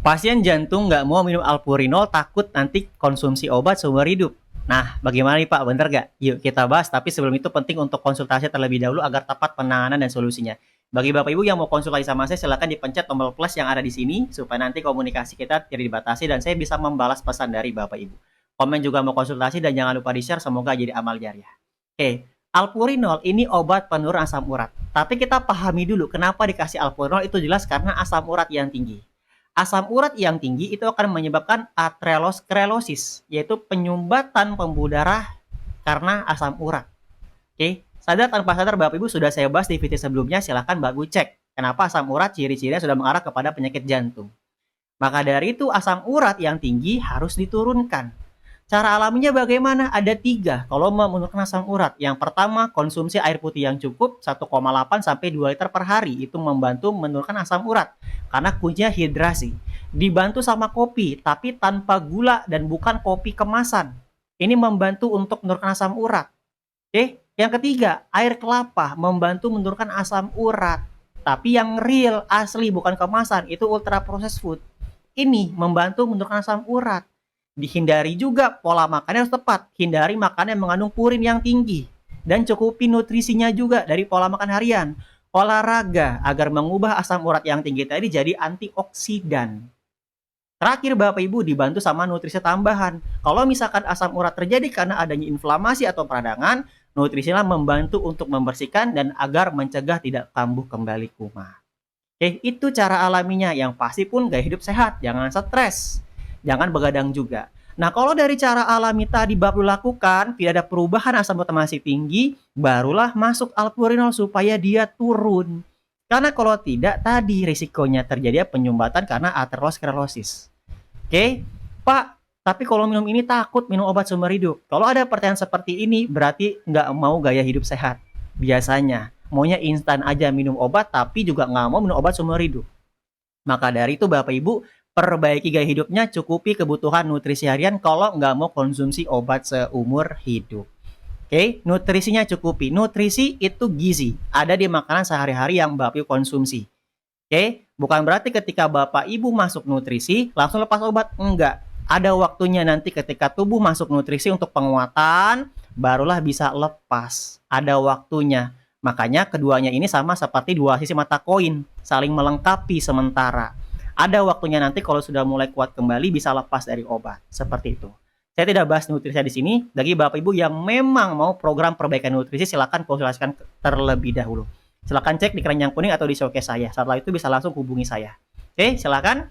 Pasien jantung nggak mau minum alpurinol takut nanti konsumsi obat seumur hidup. Nah, bagaimana nih Pak? Bener nggak? Yuk kita bahas, tapi sebelum itu penting untuk konsultasi terlebih dahulu agar tepat penanganan dan solusinya. Bagi Bapak Ibu yang mau konsultasi sama saya, silakan dipencet tombol plus yang ada di sini, supaya nanti komunikasi kita tidak dibatasi dan saya bisa membalas pesan dari Bapak Ibu. Komen juga mau konsultasi dan jangan lupa di-share, semoga jadi amal jariah. Oke, alpurinol ini obat penurun asam urat. Tapi kita pahami dulu kenapa dikasih alpurinol, itu jelas karena asam urat yang tinggi. Asam urat yang tinggi itu akan menyebabkan aterosklerosis, yaitu penyumbatan pembuluh darah karena asam urat. Oke, sadar tanpa sadar Bapak Ibu sudah saya bahas di video sebelumnya, silahkan Bapak Ibu cek kenapa asam urat ciri-cirinya sudah mengarah kepada penyakit jantung. Maka dari itu asam urat yang tinggi harus diturunkan. Cara alaminya bagaimana? Ada 3 kalau mau menurunkan asam urat. Yang pertama, konsumsi air putih yang cukup 1,8 sampai 2 liter per hari. Itu membantu menurunkan asam urat. Karena kuncinya hidrasi. Dibantu sama kopi, tapi tanpa gula dan bukan kopi kemasan. Ini membantu untuk menurunkan asam urat. Oke, yang ketiga, air kelapa membantu menurunkan asam urat. Tapi yang real, asli, bukan kemasan, itu ultra processed food. Ini membantu menurunkan asam urat. Dihindari juga pola makannya harus tepat. Hindari makanan yang mengandung purin yang tinggi. Dan cukupi nutrisinya juga dari pola makan harian. Olahraga agar mengubah asam urat yang tinggi tadi jadi antioksidan. Terakhir Bapak Ibu dibantu sama nutrisi tambahan. Kalau misalkan asam urat terjadi karena adanya inflamasi atau peradangan, nutrisilah membantu untuk membersihkan dan agar mencegah tidak kambuh kembali kumat. Oke, itu cara alaminya. Yang pasti pun gaya hidup sehat, jangan stres. Jangan begadang juga. Nah, kalau dari cara alami tadi Bapak lakukan, tidak ada perubahan asam urat masih tinggi, barulah masuk alpurinol supaya dia turun. Karena kalau tidak, tadi risikonya terjadi penyumbatan karena aterosklerosis. Oke, Pak, tapi kalau minum ini takut minum obat seumur hidup. Kalau ada pertanyaan seperti ini, berarti nggak mau gaya hidup sehat. Biasanya, maunya instan aja minum obat, tapi juga nggak mau minum obat seumur hidup. Maka dari itu Bapak Ibu, perbaiki gaya hidupnya, cukupi kebutuhan nutrisi harian kalau nggak mau konsumsi obat seumur hidup. Oke, nutrisinya cukupi. Nutrisi itu gizi, ada di makanan sehari-hari yang Bapak Ibu konsumsi. Oke, bukan berarti ketika Bapak Ibu masuk nutrisi, langsung lepas obat. Enggak. Ada waktunya nanti ketika tubuh masuk nutrisi untuk penguatan, barulah bisa lepas. Ada waktunya. Makanya keduanya ini sama seperti dua sisi mata koin, saling melengkapi sementara. Ada waktunya nanti kalau sudah mulai kuat kembali bisa lepas dari obat. Seperti itu. Saya tidak bahas nutrisi di sini. Bagi Bapak Ibu yang memang mau program perbaikan nutrisi, silakan konsultasikan terlebih dahulu. Silakan cek di keranjang kuning atau di showcase saya. Setelah itu bisa langsung hubungi saya. Oke, silakan.